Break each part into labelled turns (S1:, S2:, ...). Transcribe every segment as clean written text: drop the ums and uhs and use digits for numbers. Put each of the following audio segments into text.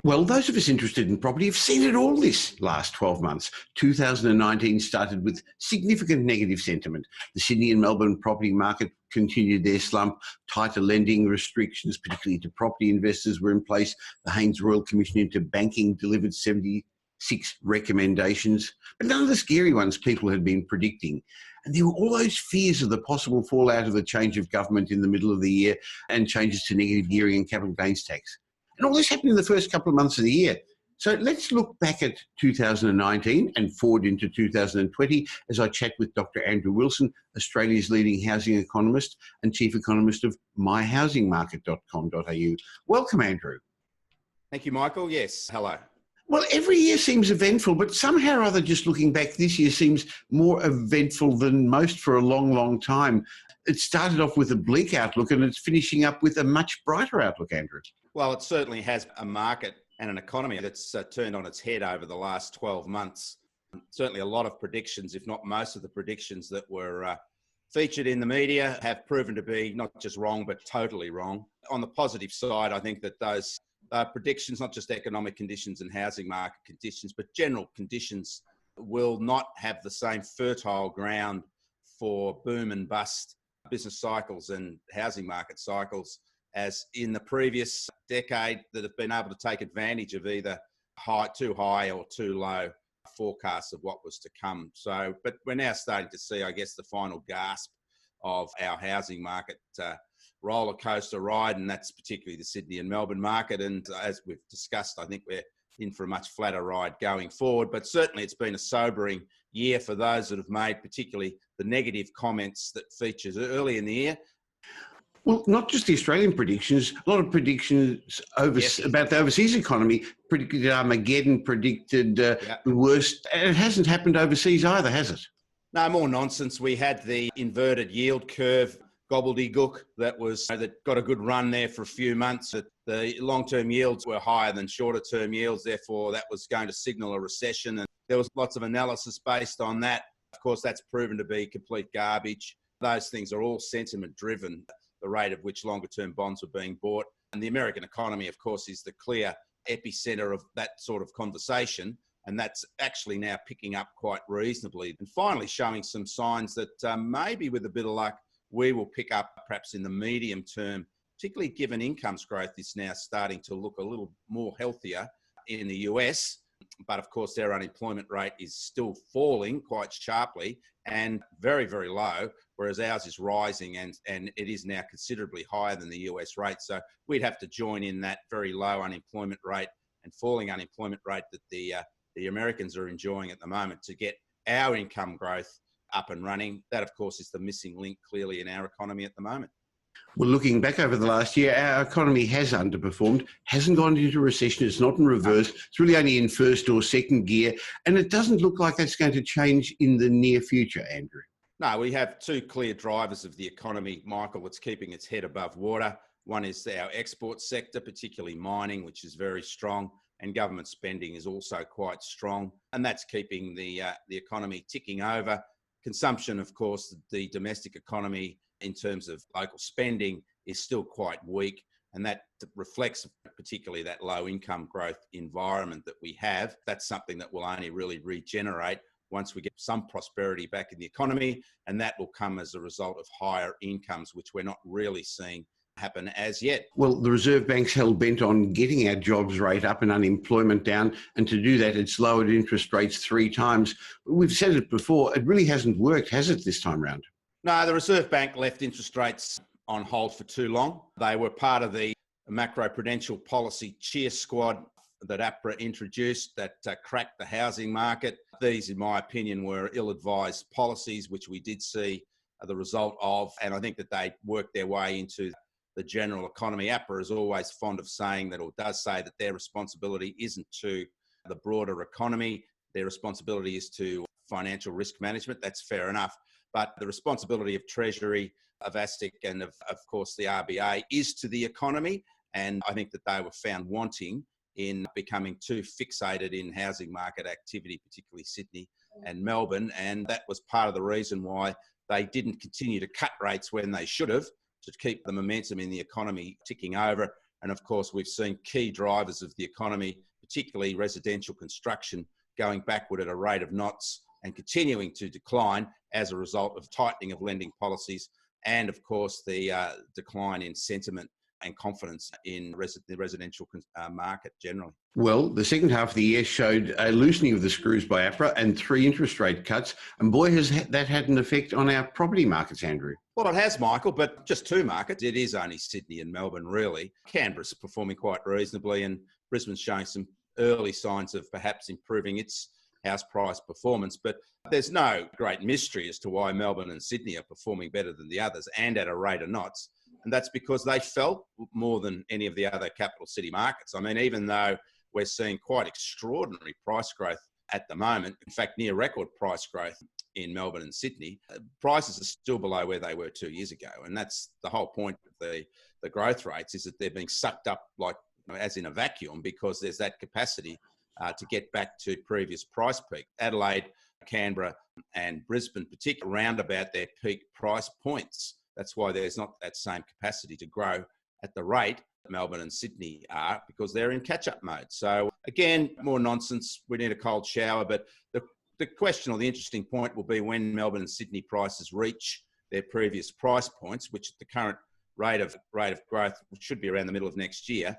S1: Well, those of us interested in property have seen it all this last 12 months. 2019 started with significant negative sentiment. The Sydney and Melbourne property market continued their slump. Tighter lending restrictions, particularly to property investors, were in place. The Haynes Royal Commission into banking delivered 76 recommendations, but none of the scary ones people had been predicting. And there were all those fears of the possible fallout of the change of government in the middle of the year and changes to negative gearing and capital gains tax. And all this happened in the first couple of months of the year. So let's look back at 2019 and forward into 2020 as I chat with Dr. Andrew Wilson, Australia's leading housing economist and chief economist of myhousingmarket.com.au. Welcome, Andrew.
S2: Thank you, Michael. Yes, hello.
S1: Well, every year seems eventful, but somehow or other, just looking back, this year seems more eventful than most for a long, long time. It started off with a bleak outlook and it's finishing up with a much brighter outlook, Andrew.
S2: Well, it certainly has a market and an economy that's turned on its head over the last 12 months. Certainly a lot of predictions, if not most of the predictions that were featured in the media have proven to be not just wrong, but totally wrong. On the positive side, I think that those predictions, not just economic conditions and housing market conditions, but general conditions will not have the same fertile ground for boom and bust business cycles and housing market cycles as in the previous decade that have been able to take advantage of either too high or too low forecasts of what was to come. So, but we're now starting to see, I guess, the final gasp of our housing market roller coaster ride, and that's particularly the Sydney and Melbourne market. And as we've discussed, I think we're in for a much flatter ride going forward. But certainly it's been a sobering year for those that have made particularly the negative comments that features early in the year.
S1: Well, not just the Australian predictions, a lot of predictions about the overseas economy, predicted Armageddon, predicted the worst. And it hasn't happened overseas either, has it?
S2: No, more nonsense. We had the inverted yield curve gobbledygook that got a good run there for a few months. The long-term yields were higher than shorter-term yields, therefore that was going to signal a recession. And there was lots of analysis based on that. Of course, that's proven to be complete garbage. Those things are all sentiment-driven, the rate at which longer-term bonds were being bought. And the American economy, of course, is the clear epicenter of that sort of conversation. And that's actually now picking up quite reasonably and finally showing some signs that maybe with a bit of luck, we will pick up perhaps in the medium term, particularly given incomes growth is now starting to look a little more healthier in the US. But of course, their unemployment rate is still falling quite sharply and very, very low, whereas ours is rising and it is now considerably higher than the US rate. So we'd have to join in that very low unemployment rate and falling unemployment rate that the Americans are enjoying at the moment to get our income growth up and running. That, of course, is the missing link clearly in our economy at the moment.
S1: Well, looking back over the last year, our economy has underperformed, hasn't gone into recession, it's not in reverse, it's really only in first or second gear, and it doesn't look like that's going to change in the near future, Andrew.
S2: No, we have two clear drivers of the economy, Michael, that's keeping its head above water. One is our export sector, particularly mining, which is very strong, and government spending is also quite strong, and that's keeping the economy ticking over. Consumption, of course, the domestic economy in terms of local spending is still quite weak, and that reflects particularly that low income growth environment that we have. That's something that will only really regenerate once we get some prosperity back in the economy, and that will come as a result of higher incomes, which we're not really seeing happen as yet.
S1: Well, the Reserve Bank's hell bent on getting our jobs rate up and unemployment down, and to do that it's lowered interest rates 3 times. We've said it before, it really hasn't worked, has it, this time round?
S2: No, the Reserve Bank left interest rates on hold for too long. They were part of the macroprudential policy cheer squad that APRA introduced that cracked the housing market. These, in my opinion, were ill-advised policies, which we did see the result of, and I think that they worked their way into the general economy. APRA is always fond of saying that, or does say that their responsibility isn't to the broader economy. Their responsibility is to financial risk management. That's fair enough. But the responsibility of Treasury, of ASIC and of course the RBA is to the economy. And I think that they were found wanting in becoming too fixated in housing market activity, particularly Sydney and Melbourne. And that was part of the reason why they didn't continue to cut rates when they should have, to keep the momentum in the economy ticking over. And of course, we've seen key drivers of the economy, particularly residential construction, going backward at a rate of knots and continuing to decline as a result of tightening of lending policies and, of course, the decline in sentiment and confidence in the residential market generally.
S1: Well, the second half of the year showed a loosening of the screws by APRA and 3 interest rate cuts. And boy, has that had an effect on our property markets, Andrew.
S2: Well, it has, Michael, but just 2 markets. It is only Sydney and Melbourne, really. Canberra's performing quite reasonably, and Brisbane's showing some early signs of perhaps improving its house price performance. But there's no great mystery as to why Melbourne and Sydney are performing better than the others and at a rate of knots. And that's because they fell more than any of the other capital city markets. I mean, even though we're seeing quite extraordinary price growth at the moment, in fact, near record price growth in Melbourne and Sydney, prices are still below where they were 2 years ago. And that's the whole point of the growth rates, is that they're being sucked up like as in a vacuum, because there's that capacity to get back to previous price peak. Adelaide, Canberra and Brisbane, particularly around about their peak price points. That's why there's not that same capacity to grow at the rate Melbourne and Sydney are, because they're in catch-up mode. So again, more nonsense. We need a cold shower. But the question, or the interesting point, will be when Melbourne and Sydney prices reach their previous price points, which at the current rate of growth should be around the middle of next year,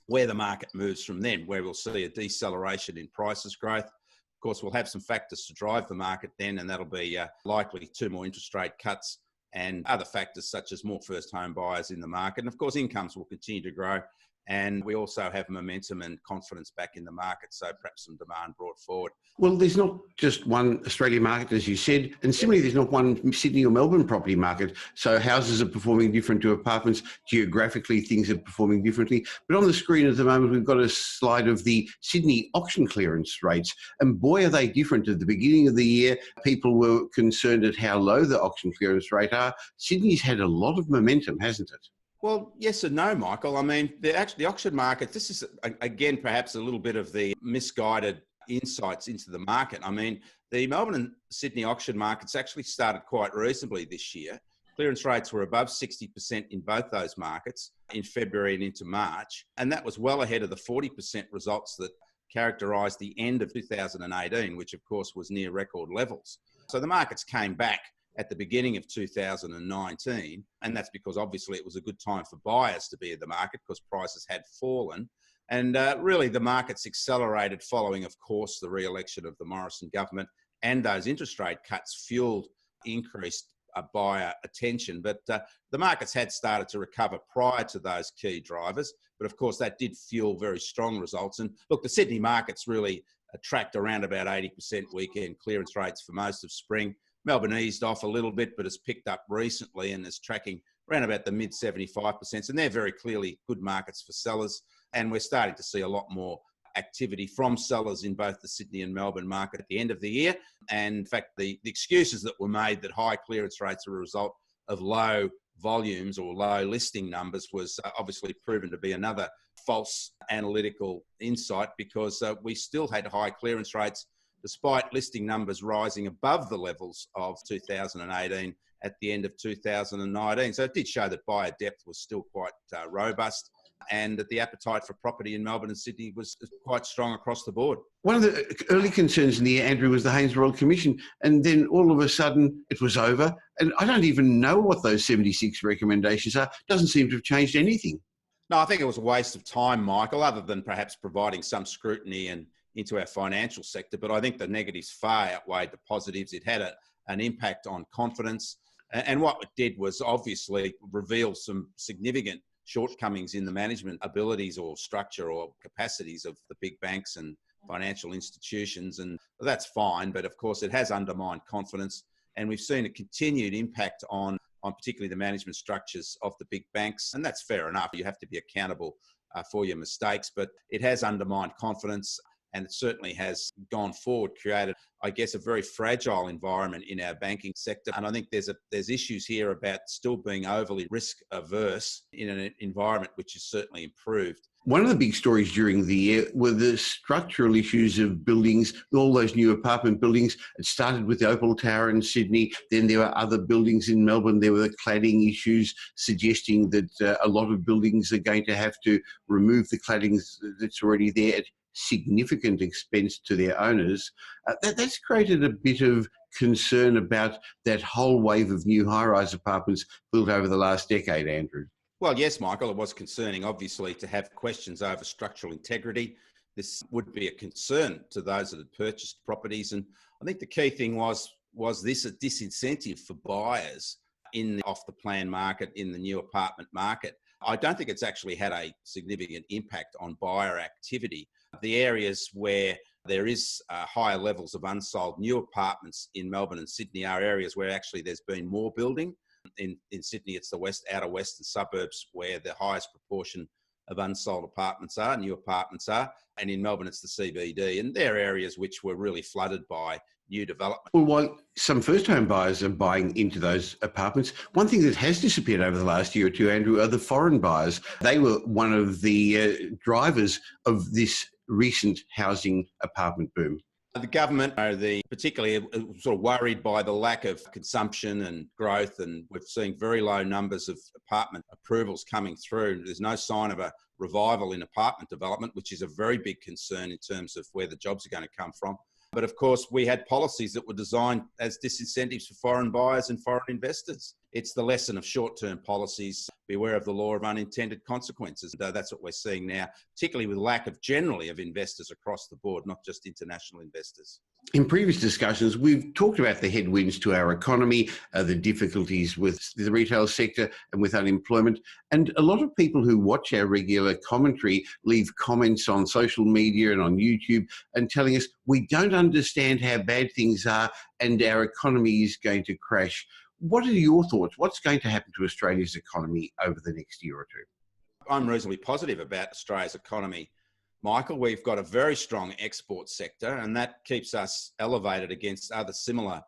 S2: where the market moves from then, where we'll see a deceleration in prices growth. Of course, we'll have some factors to drive the market then, and that'll be likely 2 more interest rate cuts and other factors such as more first home buyers in the market. And of course, incomes will continue to grow. And we also have momentum and confidence back in the market, so perhaps some demand brought forward.
S1: Well, there's not just one Australian market, as you said, and similarly, there's not one Sydney or Melbourne property market. So houses are performing different to apartments. Geographically, things are performing differently. But on the screen at the moment, we've got a slide of the Sydney auction clearance rates. And boy, are they different. At the beginning of the year, people were concerned at how low the auction clearance rate are. Sydney's had a lot of momentum, hasn't it?
S2: Well, yes and no, Michael. I mean, the auction market, this is, again, perhaps a little bit of the misguided insights into the market. I mean, the Melbourne and Sydney auction markets actually started quite reasonably this year. Clearance rates were above 60% in both those markets in February and into March. And that was well ahead of the 40% results that characterised the end of 2018, which of course was near record levels. So the markets came back at the beginning of 2019, and that's because obviously it was a good time for buyers to be in the market because prices had fallen. And really the markets accelerated following, of course, the re-election of the Morrison government, and those interest rate cuts fueled increased buyer attention. But the markets had started to recover prior to those key drivers, but of course that did fuel very strong results. And look, the Sydney markets really tracked around about 80% weekend clearance rates for most of spring. Melbourne eased off a little bit, but has picked up recently and is tracking around about the mid 75%. And they're very clearly good markets for sellers. And we're starting to see a lot more activity from sellers in both the Sydney and Melbourne market at the end of the year. And in fact, the excuses that were made that high clearance rates are a result of low volumes or low listing numbers was obviously proven to be another false analytical insight, because we still had high clearance rates despite listing numbers rising above the levels of 2018 at the end of 2019. So it did show that buyer depth was still quite robust, and that the appetite for property in Melbourne and Sydney was quite strong across the board.
S1: One of the early concerns in the year, Andrew, was the Haynes Royal Commission, and then all of a sudden it was over. And I don't even know what those 76 recommendations are. Doesn't seem to have changed anything.
S2: No, I think it was a waste of time, Michael, other than perhaps providing some scrutiny into our financial sector. But I think the negatives far outweighed the positives. It had an impact on confidence. And what it did was obviously reveal some significant shortcomings in the management abilities or structure or capacities of the big banks and financial institutions. And that's fine. But of course, it has undermined confidence. And we've seen a continued impact on particularly the management structures of the big banks. And that's fair enough. You have to be accountable for your mistakes. But it has undermined confidence. And it certainly has gone forward, created, I guess, a very fragile environment in our banking sector. And I think there's issues here about still being overly risk averse in an environment which is certainly improved.
S1: One of the big stories during the year were the structural issues of buildings, all those new apartment buildings. It started with the Opal Tower in Sydney, then there were other buildings in Melbourne. There were the cladding issues suggesting that a lot of buildings are going to have to remove the cladding that's already there at significant expense to their owners. That's created a bit of concern about that whole wave of new high-rise apartments built over the last decade, Andrew.
S2: Well, yes, Michael, it was concerning, obviously, to have questions over structural integrity. This would be a concern to those that had purchased properties. And I think the key thing was this a disincentive for buyers in the off-the-plan market, in the new apartment market. I don't think it's actually had a significant impact on buyer activity. The areas where there is higher levels of unsold new apartments in Melbourne and Sydney are areas where actually there's been more building. In Sydney, it's the outer western suburbs where the highest proportion of unsold apartments are, new apartments are. And in Melbourne, it's the CBD. And they're areas which were really flooded by new development.
S1: Well, while some first-home buyers are buying into those apartments, one thing that has disappeared over the last year or two, Andrew, are the foreign buyers. They were one of the drivers of this recent housing apartment boom.
S2: The government are particularly sort of worried by the lack of consumption and growth, and we're seeing very low numbers of apartment approvals coming through. There's no sign of a revival in apartment development, which is a very big concern in terms of where the jobs are going to come from. But of course, we had policies that were designed as disincentives for foreign buyers and foreign investors. It's the lesson of short-term policies. Beware of the law of unintended consequences. That's what we're seeing now, particularly with lack of generally of investors across the board, not just international investors.
S1: In previous discussions, we've talked about the headwinds to our economy, the difficulties with the retail sector and with unemployment. And a lot of people who watch our regular commentary leave comments on social media and on YouTube and telling us we don't understand how bad things are and our economy is going to crash. What are your thoughts? What's going to happen to Australia's economy over the next year or two?
S2: I'm reasonably positive about Australia's economy, Michael. We've got a very strong export sector, and that keeps us elevated against other similar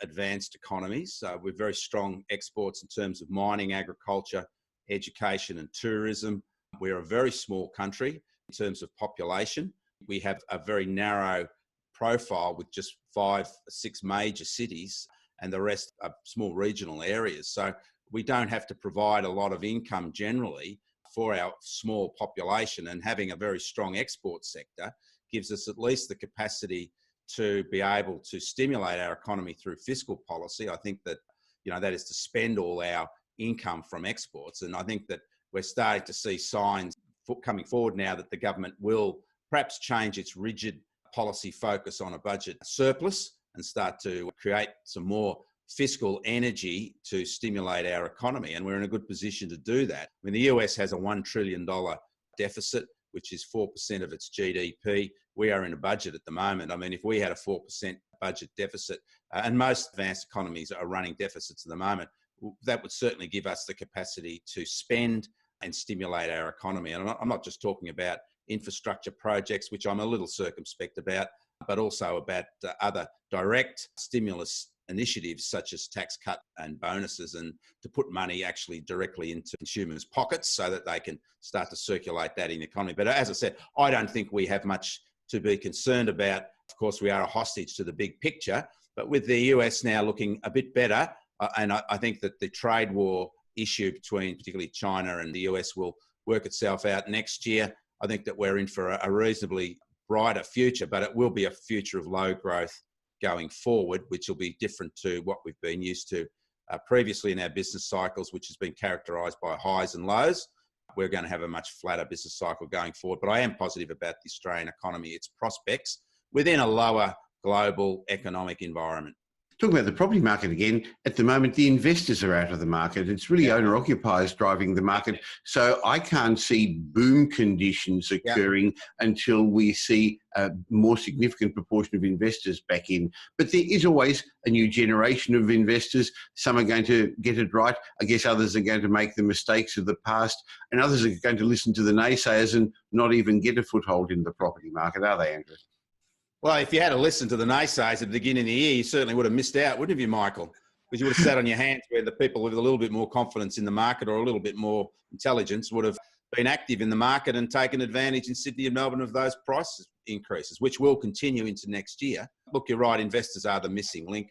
S2: advanced economies. We're very strong exports in terms of mining, agriculture, education and tourism. We're a very small country in terms of population. We have a very narrow profile with just 5 or 6 major cities, and the rest are small regional areas. So we don't have to provide a lot of income generally for our small population, and having a very strong export sector gives us at least the capacity to be able to stimulate our economy through fiscal policy. I think that, that is to spend all our income from exports. And I think that we're starting to see signs coming forward now that the government will perhaps change its rigid policy focus on a budget surplus and start to create some more fiscal energy to stimulate our economy. And we're in a good position to do that. I mean, the US has a $1 trillion deficit, which is 4% of its GDP. We are in a budget at the moment. I mean, if we had a 4% budget deficit, and most advanced economies are running deficits at the moment, that would certainly give us the capacity to spend and stimulate our economy. And I'm not just talking about infrastructure projects, which I'm a little circumspect about, but also about other direct stimulus initiatives such as tax cut and bonuses, and to put money actually directly into consumers' pockets so that they can start to circulate that in the economy. But as I said, I don't think we have much to be concerned about. Of course, we are a hostage to the big picture, but with the US now looking a bit better, and I think that the trade war issue between particularly China and the US will work itself out next year. I think that we're in for a reasonably brighter future, but it will be a future of low growth going forward, which will be different to what we've been used to previously in our business cycles, which has been characterised by highs and lows. We're going to have a much flatter business cycle going forward, but I am positive about the Australian economy, its prospects within a lower global economic environment.
S1: Talking about the property market again, at the moment, the investors are out of the market. It's really owner-occupiers driving the market. So I can't see boom conditions occurring until we see a more significant proportion of investors back in. But there is always a new generation of investors. Some are going to get it right. I guess others are going to make the mistakes of the past, and others are going to listen to the naysayers and not even get a foothold in the property market, are they, Andrew?
S2: Well, if you had to listen to the naysayers at the beginning of the year, you certainly would have missed out, wouldn't you, Michael? Because you would have sat on your hands where the people with a little bit more confidence in the market or a little bit more intelligence would have been active in the market and taken advantage in Sydney and Melbourne of those price increases, which will continue into next year. Look, you're right, investors are the missing link.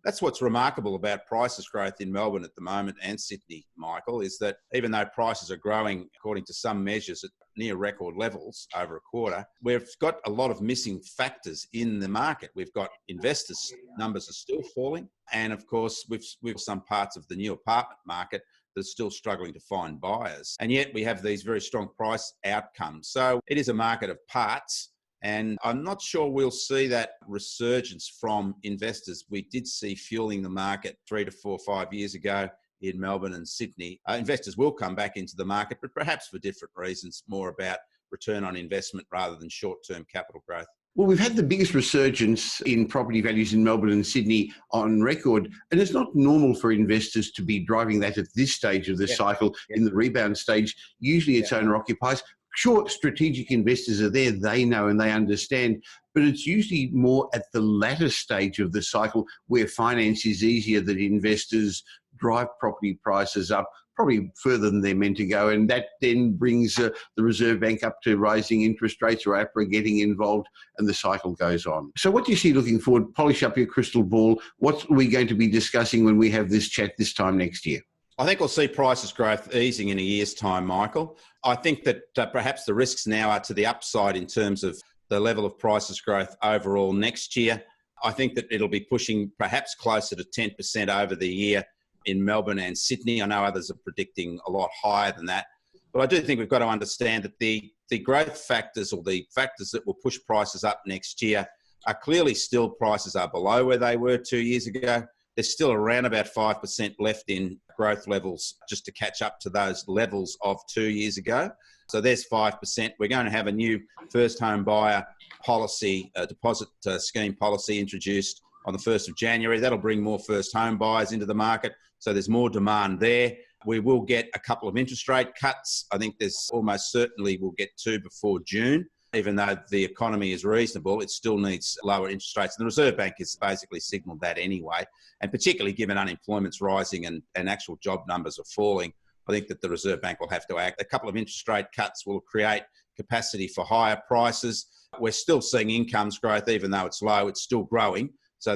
S2: That's what's remarkable about prices growth in Melbourne at the moment and Sydney, Michael, is that even though prices are growing, according to some measures, at near record levels over a quarter, we've got a lot of missing factors in the market. We've got investors' numbers are still falling. And of course, we've some parts of the new apartment market that are still struggling to find buyers. And yet we have these very strong price outcomes. So it is a market of parts. And I'm not sure we'll see that resurgence from investors we did see fueling the market 3 to 4, 5 years ago in Melbourne and Sydney. Investors will come back into the market, but perhaps for different reasons, more about return on investment rather than short-term capital growth.
S1: Well, we've had the biggest resurgence in property values in Melbourne and Sydney on record, and it's not normal for investors to be driving that at this stage of the cycle. In the rebound stage. Usually it's owner-occupiers. Sure, strategic investors are there, they know and they understand, but it's usually more at the latter stage of the cycle where finance is easier that investors drive property prices up probably further than they're meant to go, and that then brings the Reserve Bank up to rising interest rates or APRA getting involved, and the cycle goes on. So what do you see looking forward? Polish up your crystal ball. What are we going to be discussing when we have this chat this time next year?
S2: I think we'll see prices growth easing in a year's time, Michael. I think that perhaps the risks now are to the upside in terms of the level of prices growth overall next year. I think that it'll be pushing perhaps closer to 10% over the year in Melbourne and Sydney. I know others are predicting a lot higher than that. But I do think we've got to understand that the growth factors or the factors that will push prices up next year are clearly still prices are below where they were 2 years ago. There's still around about 5% left in growth levels just to catch up to those levels of 2 years ago. So there's 5%. We're going to have a new first home buyer policy, deposit scheme policy introduced on the 1st of January. That'll bring more first home buyers into the market. So there's more demand there. We will get a couple of interest rate cuts. I think there's almost certainly we'll get 2 before June. Even though the economy is reasonable, it still needs lower interest rates. And the Reserve Bank has basically signalled that anyway. And particularly given unemployment's rising and actual job numbers are falling, I think that the Reserve Bank will have to act. A couple of interest rate cuts will create capacity for higher prices. We're still seeing incomes growth, even though it's low, it's still growing. So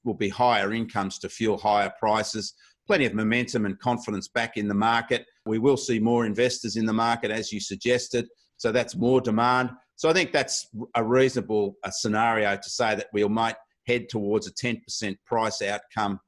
S2: will be higher incomes to fuel higher prices. Plenty of momentum and confidence back in the market. We will see more investors in the market, as you suggested. So that's more demand. So I think that's a reasonable scenario to say that we might head towards a 10% price outcome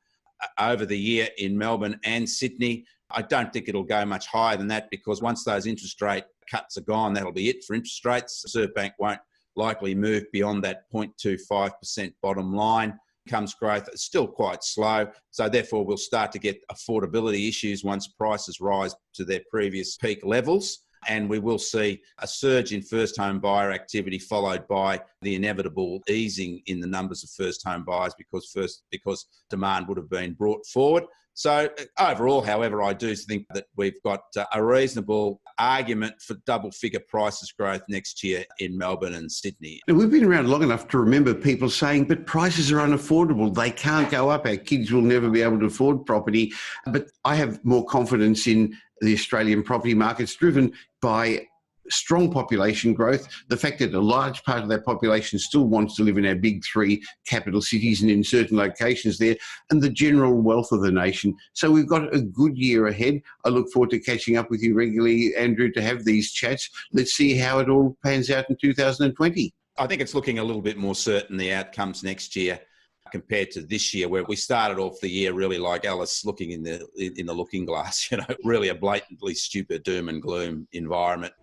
S2: over the year in Melbourne and Sydney. I don't think it'll go much higher than that because once those interest rate cuts are gone, that'll be it for interest rates. The Reserve Bank won't likely move beyond that 0.25% bottom line. Incomes growth is still quite slow. So therefore, we'll start to get affordability issues once prices rise to their previous peak levels. And we will see a surge in first home buyer activity followed by the inevitable easing in the numbers of first home buyers because demand would have been brought forward. So overall, however, I do think that we've got a reasonable argument for double-figure prices growth next year in Melbourne and Sydney.
S1: Now, we've been around long enough to remember people saying, but prices are unaffordable. They can't go up. Our kids will never be able to afford property. But I have more confidence in the Australian property markets driven by strong population growth, the fact that a large part of that population still wants to live in our big 3 capital cities and in certain locations there, and the general wealth of the nation. So we've got a good year ahead. I look forward to catching up with you regularly, Andrew, to have these chats. Let's see how it all pans out in 2020.
S2: I think it's looking a little bit more certain, the outcomes next year compared to this year, where we started off the year really like Alice looking in the looking glass, really a blatantly stupid doom and gloom environment.